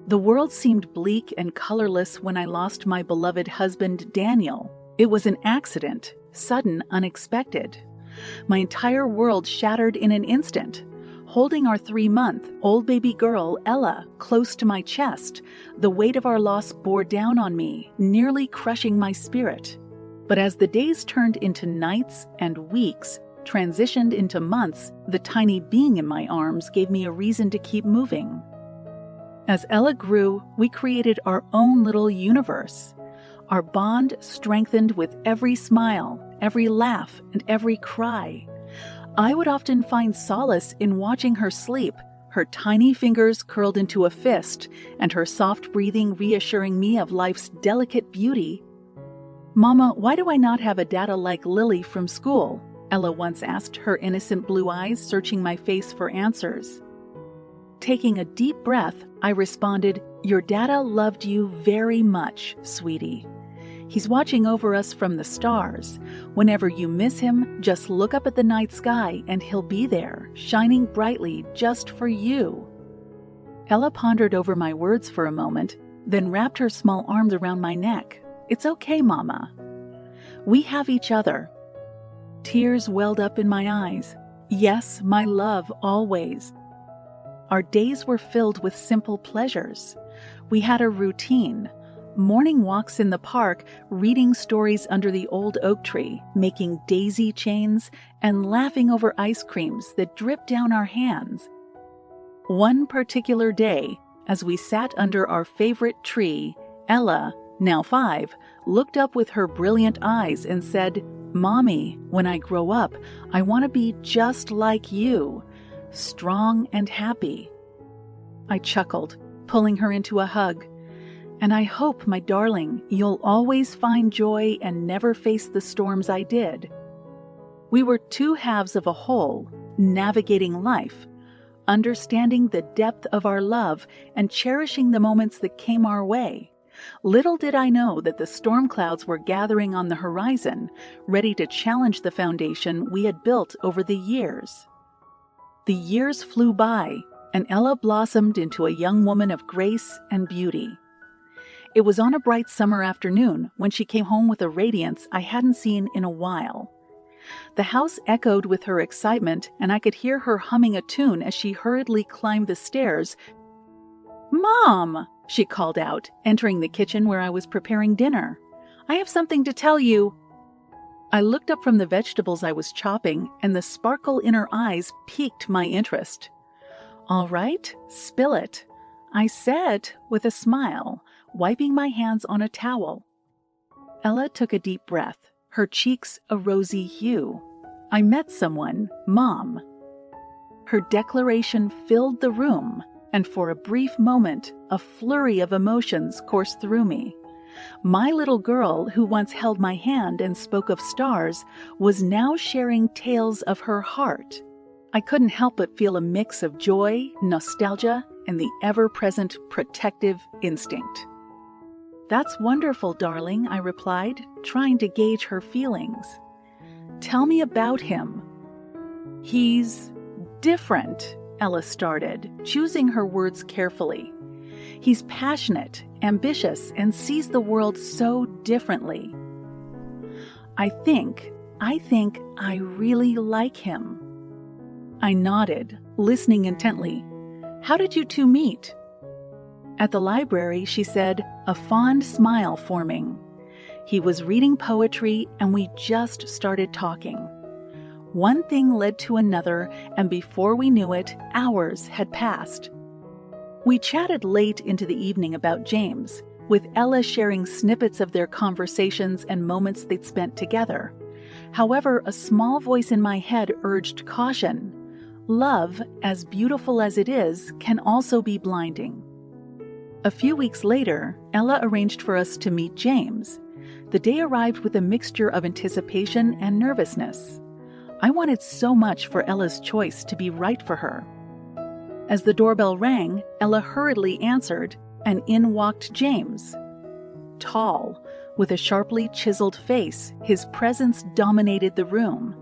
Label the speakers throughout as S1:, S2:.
S1: The world seemed bleak and colorless when I lost my beloved husband, Daniel. It was an accident, sudden, unexpected. My entire world shattered in an instant. Holding our 3-month-old baby girl, Ella, close to my chest, the weight of our loss bore down on me, nearly crushing my spirit. But as the days turned into nights and weeks, transitioned into months, the tiny being in my arms gave me a reason to keep moving. As Ella grew, we created our own little universe. Our bond strengthened with every smile, every laugh, and every cry. I would often find solace in watching her sleep, her tiny fingers curled into a fist, and her soft breathing reassuring me of life's delicate beauty. "Mama, why do I not have a dada like Lily from school?" Ella once asked, her innocent blue eyes searching my face for answers. Taking a deep breath, I responded, "Your dada loved you very much, sweetie. He's watching over us from the stars. Whenever you miss him, just look up at the night sky and he'll be there, shining brightly just for you." Ella pondered over my words for a moment, then wrapped her small arms around my neck. "It's okay, Mama. We have each other." Tears welled up in my eyes. Yes, my love, always. Our days were filled with simple pleasures. We had a routine. Morning walks in the park, reading stories under the old oak tree, making daisy chains, and laughing over ice creams that dripped down our hands. One particular day, as we sat under our favorite tree, Ella, now 5, looked up with her brilliant eyes and said, "Mommy, when I grow up, I want to be just like you, strong and happy." I chuckled, pulling her into a hug. "And I hope, my darling, you'll always find joy and never face the storms I did." We were two halves of a whole, navigating life, understanding the depth of our love and cherishing the moments that came our way. Little did I know that the storm clouds were gathering on the horizon, ready to challenge the foundation we had built over the years. The years flew by, and Ella blossomed into a young woman of grace and beauty. It was on a bright summer afternoon when she came home with a radiance I hadn't seen in a while. The house echoed with her excitement, and I could hear her humming a tune as she hurriedly climbed the stairs. "Mom!" she called out, entering the kitchen where I was preparing dinner. "I have something to tell you." I looked up from the vegetables I was chopping, and the sparkle in her eyes piqued my interest. "All right, spill it," I said with a smile, wiping my hands on a towel. Ella took a deep breath, her cheeks a rosy hue. "I met someone, Mom." Her declaration filled the room, and for a brief moment, a flurry of emotions coursed through me. My little girl, who once held my hand and spoke of stars, was now sharing tales of her heart. I couldn't help but feel a mix of joy, nostalgia, and the ever-present protective instinct. "That's wonderful, darling," I replied, trying to gauge her feelings. "Tell me about him." "He's different," Ella started, choosing her words carefully. "He's passionate, ambitious, and sees the world so differently. I think I really like him." I nodded, listening intently. "How did you two meet?" "At the library," she said, a fond smile forming. "He was reading poetry, and we just started talking. One thing led to another, and before we knew it, hours had passed. We chatted late into the evening about James, with Ella sharing snippets of their conversations and moments they'd spent together. However, a small voice in my head urged caution. Love, as beautiful as it is, can also be blinding. A few weeks later, Ella arranged for us to meet James. The day arrived with a mixture of anticipation and nervousness. I wanted so much for Ella's choice to be right for her. As the doorbell rang, Ella hurriedly answered, and in walked James. Tall, with a sharply chiseled face, his presence dominated the room.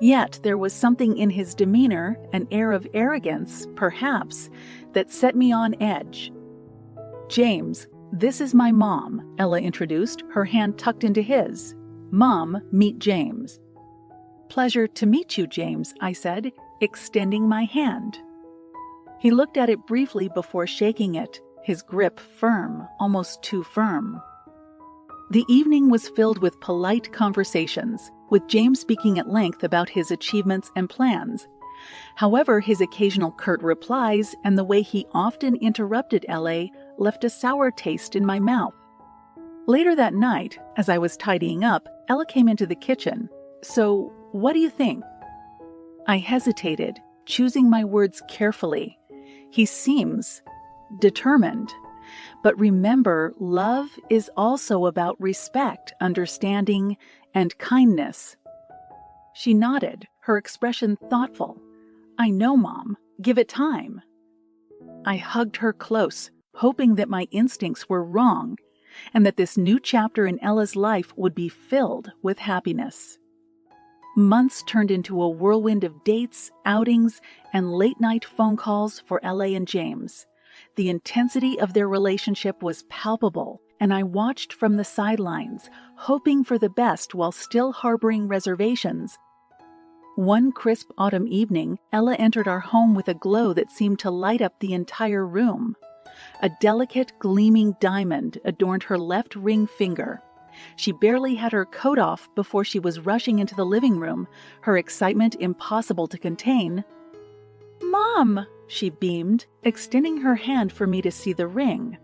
S1: Yet there was something in his demeanor, an air of arrogance, perhaps, that set me on edge. "James, this is my mom," Ella introduced, her hand tucked into his. "Mom, meet James." "Pleasure to meet you, James," I said, extending my hand. He looked at it briefly before shaking it, his grip firm, almost too firm. The evening was filled with polite conversations, with James speaking at length about his achievements and plans. However, his occasional curt replies and the way he often interrupted Ella left a sour taste in my mouth. Later that night, as I was tidying up, Ella came into the kitchen. "So, what do you think?" I hesitated, choosing my words carefully. He seems determined. But remember, love is also about respect, understanding, and kindness. She nodded, her expression thoughtful. "I know, Mom. Give it time." I hugged her close, hoping that my instincts were wrong, and that this new chapter in Ella's life would be filled with happiness. Months turned into a whirlwind of dates, outings, and late-night phone calls for Ella and James. The intensity of their relationship was palpable, and I watched from the sidelines, hoping for the best while still harboring reservations. One crisp autumn evening, Ella entered our home with a glow that seemed to light up the entire room. A delicate, gleaming diamond adorned her left ring finger. She barely had her coat off before she was rushing into the living room, her excitement impossible to contain. "Mom!" she beamed, extending her hand for me to see the ring.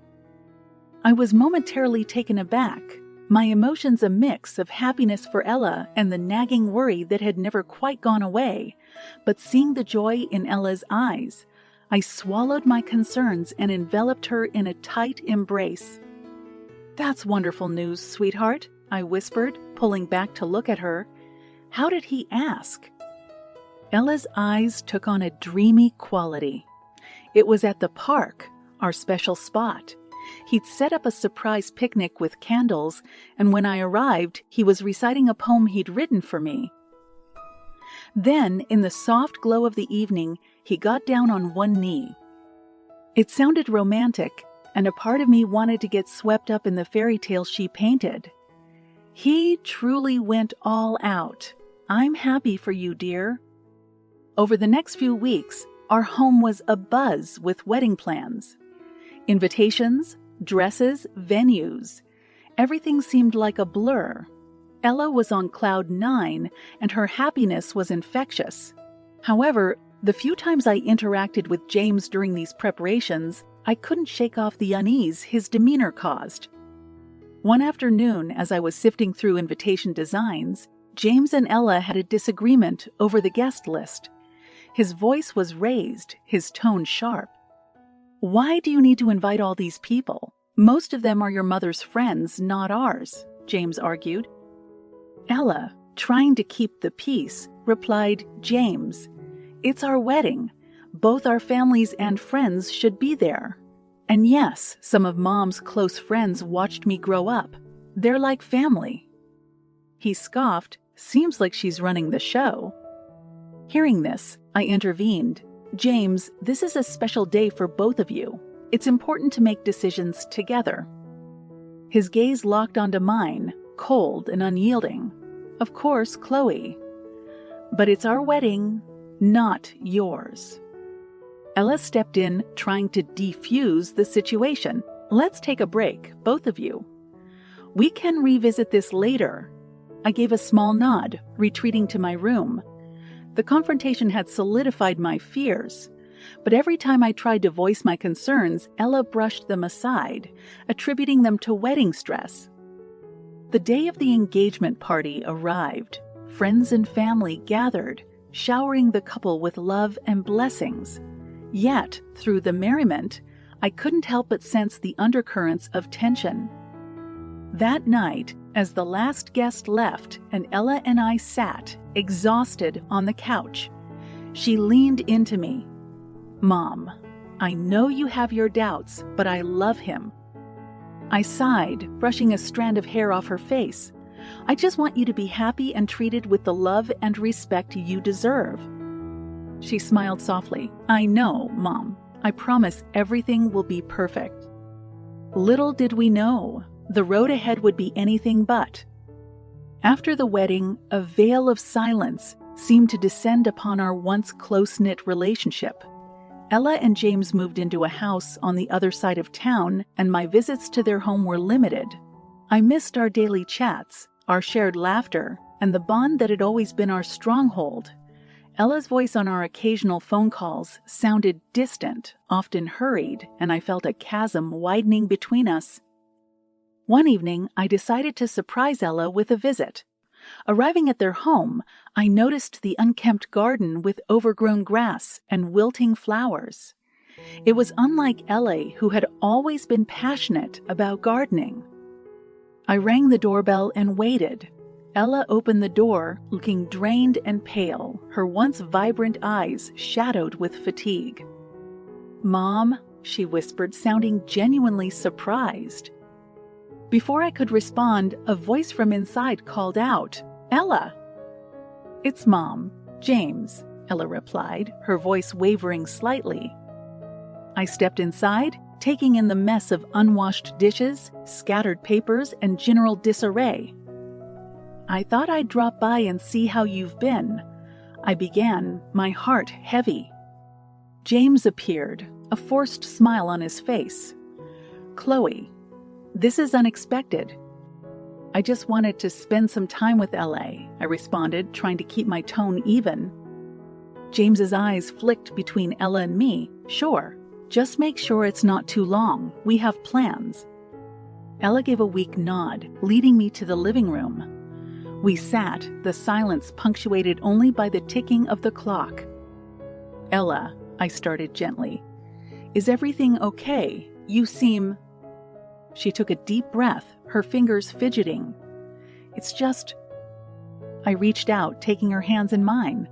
S1: I was momentarily taken aback, my emotions a mix of happiness for Ella and the nagging worry that had never quite gone away. But seeing the joy in Ella's eyes, I swallowed my concerns and enveloped her in a tight embrace. "That's wonderful news, sweetheart," I whispered, pulling back to look at her. "How did he ask?" Ella's eyes took on a dreamy quality. It was at the park, our special spot. He'd set up a surprise picnic with candles, and when I arrived, he was reciting a poem he'd written for me. Then, in the soft glow of the evening, he got down on one knee. It sounded romantic, and a part of me wanted to get swept up in the fairy tale she painted. He truly went all out. "I'm happy for you, dear." Over the next few weeks, our home was abuzz with wedding plans. Invitations, dresses, venues. Everything seemed like a blur. Ella was on cloud 9, and her happiness was infectious. However, the few times I interacted with James during these preparations, I couldn't shake off the unease his demeanor caused. One afternoon, as I was sifting through invitation designs, James and Ella had a disagreement over the guest list. His voice was raised, his tone sharp. "Why do you need to invite all these people? Most of them are your mother's friends, not ours," James argued. Ella, trying to keep the peace, replied, "James, it's our wedding. Both our families and friends should be there. And yes, some of Mom's close friends watched me grow up. They're like family." He scoffed, "Seems like she's running the show." Hearing this, I intervened. "James, this is a special day for both of you. It's important to make decisions together." His gaze locked onto mine, cold and unyielding. "Of course, Chloe. But it's our wedding, not yours." Ella stepped in, trying to defuse the situation. "Let's take a break, both of you. We can revisit this later." I gave a small nod, retreating to my room. The confrontation had solidified my fears, but every time I tried to voice my concerns, Ella brushed them aside, attributing them to wedding stress. The day of the engagement party arrived. Friends and family gathered, showering the couple with love and blessings. Yet, through the merriment, I couldn't help but sense the undercurrents of tension. That night, as the last guest left and Ella and I sat, exhausted, on the couch, she leaned into me. "Mom, I know you have your doubts, but I love him." I sighed, brushing a strand of hair off her face. "I just want you to be happy and treated with the love and respect you deserve." She smiled softly. "I know, Mom. I promise everything will be perfect." Little did we know, the road ahead would be anything but. After the wedding, a veil of silence seemed to descend upon our once close-knit relationship. Ella and James moved into a house on the other side of town, and my visits to their home were limited. I missed our daily chats, our shared laughter, and the bond that had always been our stronghold. Ella's voice on our occasional phone calls sounded distant, often hurried, and I felt a chasm widening between us. One evening, I decided to surprise Ella with a visit. Arriving at their home, I noticed the unkempt garden with overgrown grass and wilting flowers. It was unlike Ella, who had always been passionate about gardening. I rang the doorbell and waited. Ella opened the door, looking drained and pale, her once vibrant eyes shadowed with fatigue. "Mom," she whispered, sounding genuinely surprised. Before I could respond, a voice from inside called out, "Ella!" "It's Mom, James," Ella replied, her voice wavering slightly. I stepped inside, taking in the mess of unwashed dishes, scattered papers, and general disarray. "I thought I'd drop by and see how you've been," I began, my heart heavy. James appeared, a forced smile on his face. "Chloe, this is unexpected." "I just wanted to spend some time with L.A.," I responded, trying to keep my tone even. James's eyes flicked between Ella and me. "Sure, just make sure it's not too long. We have plans." Ella gave a weak nod, leading me to the living room. We sat, the silence punctuated only by the ticking of the clock. "Ella," I started gently, "is everything okay? You seem—" She took a deep breath, her fingers fidgeting. "It's just—" I reached out, taking her hands in mine.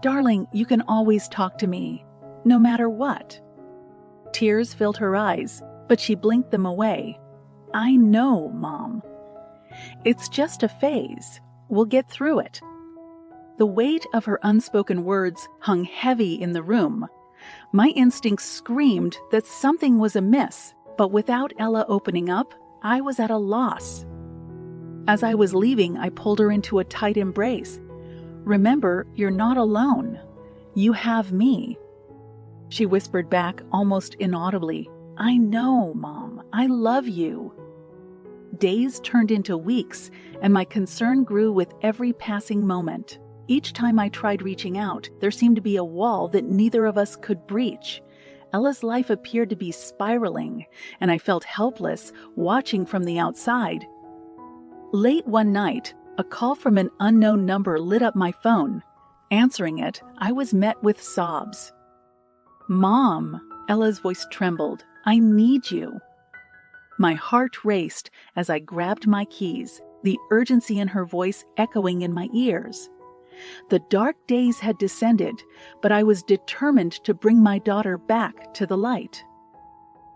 S1: "Darling, you can always talk to me, no matter what." Tears filled her eyes, but she blinked them away. "I know, Mom. It's just a phase. We'll get through it." The weight of her unspoken words hung heavy in the room. My instincts screamed that something was amiss, but without Ella opening up, I was at a loss. As I was leaving, I pulled her into a tight embrace. "Remember, you're not alone. You have me." She whispered back almost inaudibly, "I know, Mom. I love you." Days turned into weeks, and my concern grew with every passing moment. Each time I tried reaching out, there seemed to be a wall that neither of us could breach. Ella's life appeared to be spiraling, and I felt helpless, watching from the outside. Late one night, a call from an unknown number lit up my phone. Answering it, I was met with sobs. "Mom," Ella's voice trembled, "I need you." My heart raced as I grabbed my keys, the urgency in her voice echoing in my ears. The dark days had descended, but I was determined to bring my daughter back to the light.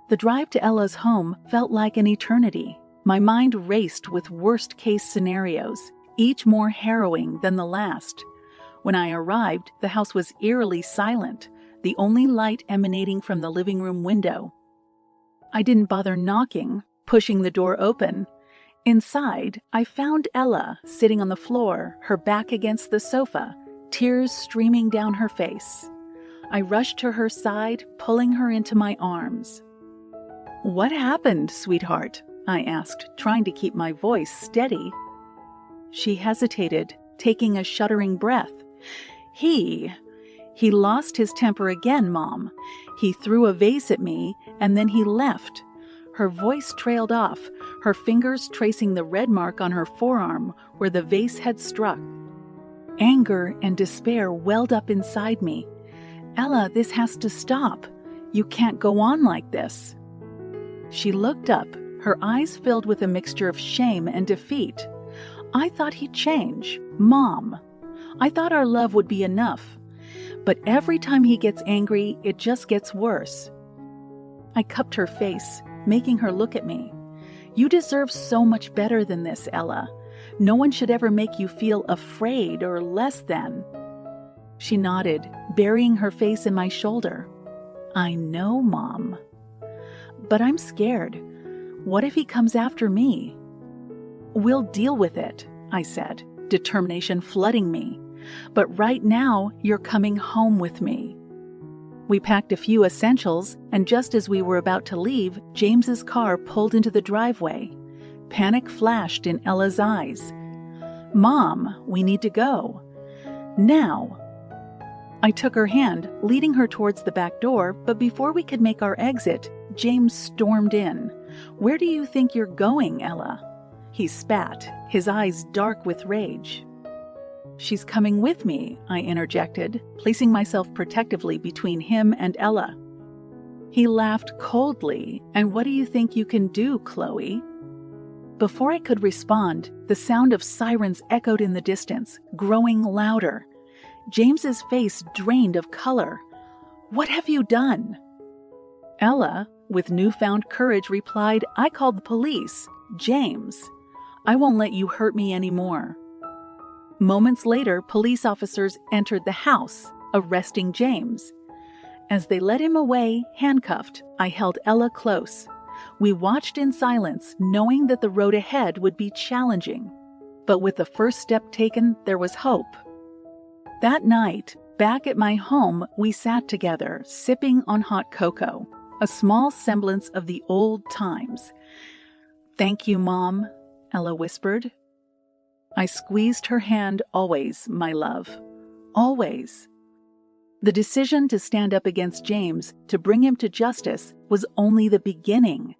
S1: The drive to Ella's home felt like an eternity. My mind raced with worst-case scenarios, each more harrowing than the last. When I arrived, the house was eerily silent, the only light emanating from the living room window. I didn't bother knocking, pushing the door open. Inside, I found Ella sitting on the floor, her back against the sofa, tears streaming down her face. I rushed to her side, pulling her into my arms. "What happened, sweetheart?" I asked, trying to keep my voice steady. She hesitated, taking a shuddering breath. He lost his temper again, Mom. He threw a vase at me, and then he left." Her voice trailed off, her fingers tracing the red mark on her forearm where the vase had struck. Anger and despair welled up inside me. "Ella, this has to stop. You can't go on like this." She looked up, her eyes filled with a mixture of shame and defeat. "I thought he'd change, Mom. I thought our love would be enough. But every time he gets angry, it just gets worse." I cupped her face, making her look at me. "You deserve so much better than this, Ella. No one should ever make you feel afraid or less than." She nodded, burying her face in my shoulder. "I know, Mom. But I'm scared. What if he comes after me? We'll deal with it, I said, determination flooding me. But right now, you're coming home with me. We packed a few essentials, and just as we were about to leave, James's car pulled into the driveway. Panic flashed in Ella's eyes. Mom, we need to go. Now. I took her hand, leading her towards the back door, but before we could make our exit, James stormed in. Where do you think you're going, Ella? He spat, his eyes dark with rage. She's coming with me, I interjected, placing myself protectively between him and Ella. He laughed coldly. And what do you think you can do, Chloe? Before I could respond, the sound of sirens echoed in the distance, growing louder. James's face drained of color. What have you done? Ella, with newfound courage, replied, I called the police. James, I won't let you hurt me anymore. Moments later, police officers entered the house, arresting James. As they led him away, handcuffed, I held Ella close. We watched in silence, knowing that the road ahead would be challenging. But with the first step taken, there was hope. That night, back at my home, we sat together, sipping on hot cocoa, a small semblance of the old times. Thank you, Mom, Ella whispered. I squeezed her hand. Always, my love. Always. The decision to stand up against James, to bring him to justice, was only the beginning.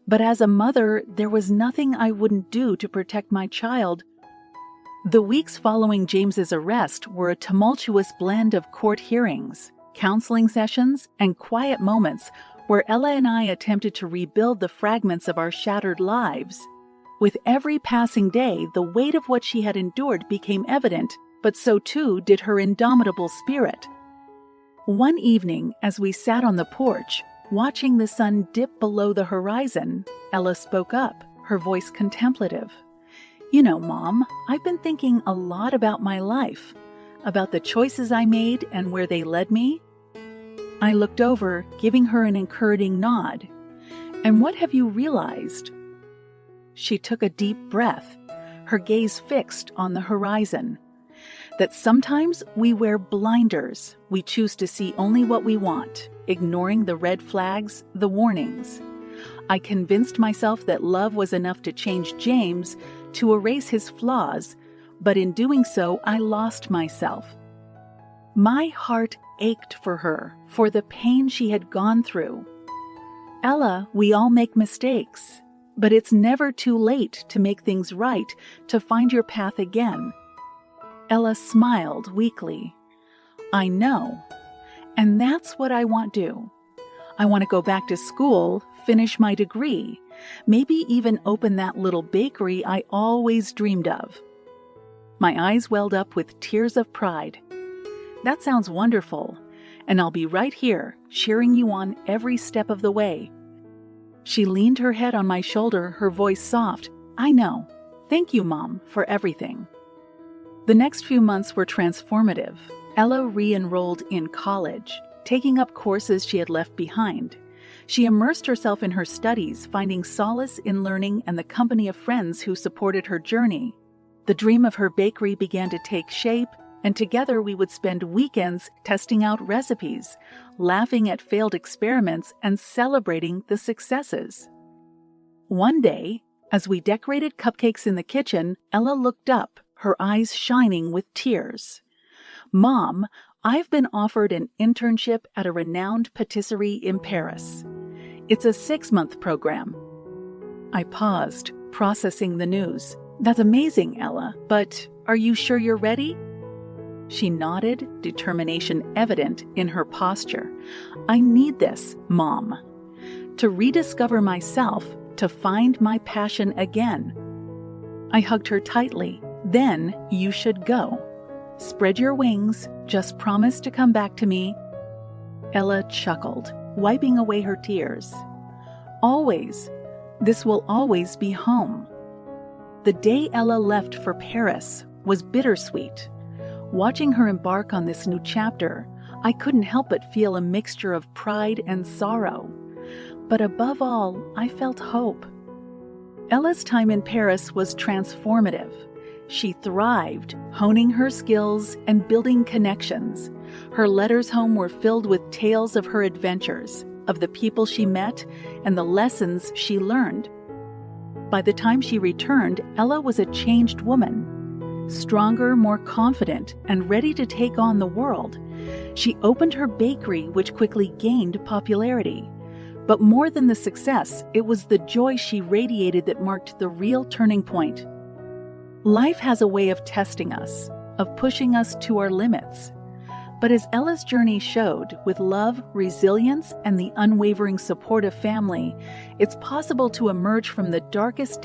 S1: But as a mother, there was nothing I wouldn't do to protect my child. The weeks following James's arrest were a tumultuous blend of court hearings, counseling sessions, and quiet moments where Ella and I attempted to rebuild the fragments of our shattered lives. With every passing day, the weight of what she had endured became evident, but so too did her indomitable spirit. One evening, as we sat on the porch, watching the sun dip below the horizon, Ella spoke up, her voice contemplative. You know, Mom, I've been thinking a lot about my life, about the choices I made and where they led me. I looked over, giving her an encouraging nod. And what have you realized? She took a deep breath, her gaze fixed on the horizon. That sometimes we wear blinders. We choose to see only what we want, ignoring the red flags, the warnings. I convinced myself that love was enough to change James, to erase his flaws, but in doing so, I lost myself. My heart ached for her, for the pain she had gone through. Ella, we all make mistakes. But it's never too late to make things right, to find your path again. Ella smiled weakly. I know. And that's what I want to do. I want to go back to school, finish my degree, maybe even open that little bakery I always dreamed of. My eyes welled up with tears of pride. That sounds wonderful, and I'll be right here, cheering you on every step of the way. She leaned her head on my shoulder, her voice soft. I know. Thank you, Mom, for everything. The next few months were transformative. Ella re-enrolled in college, taking up courses she had left behind. She immersed herself in her studies, finding solace in learning and the company of friends who supported her journey. The dream of her bakery began to take shape, and together we would spend weekends testing out recipes, laughing at failed experiments, and celebrating the successes. One day, as we decorated cupcakes in the kitchen, Ella looked up, her eyes shining with tears. Mom, I've been offered an internship at a renowned patisserie in Paris. It's a 6-month program. I paused, processing the news. That's amazing, Ella, but are you sure you're ready? She nodded, determination evident in her posture. I need this, Mom. To rediscover myself, to find my passion again. I hugged her tightly. Then you should go. Spread your wings, just promise to come back to me. Ella chuckled, wiping away her tears. Always. This will always be home. The day Ella left for Paris was bittersweet. Watching her embark on this new chapter, I couldn't help but feel a mixture of pride and sorrow. But above all, I felt hope. Ella's time in Paris was transformative. She thrived, honing her skills and building connections. Her letters home were filled with tales of her adventures, of the people she met, and the lessons she learned. By the time she returned, Ella was a changed woman, stronger, more confident, and ready to take on the world. She opened her bakery, which quickly gained popularity. But more than the success, it was the joy she radiated that marked the real turning point. Life has a way of testing us, of pushing us to our limits. But as Ella's journey showed, with love, resilience, and the unwavering support of family, it's possible to emerge from the darkest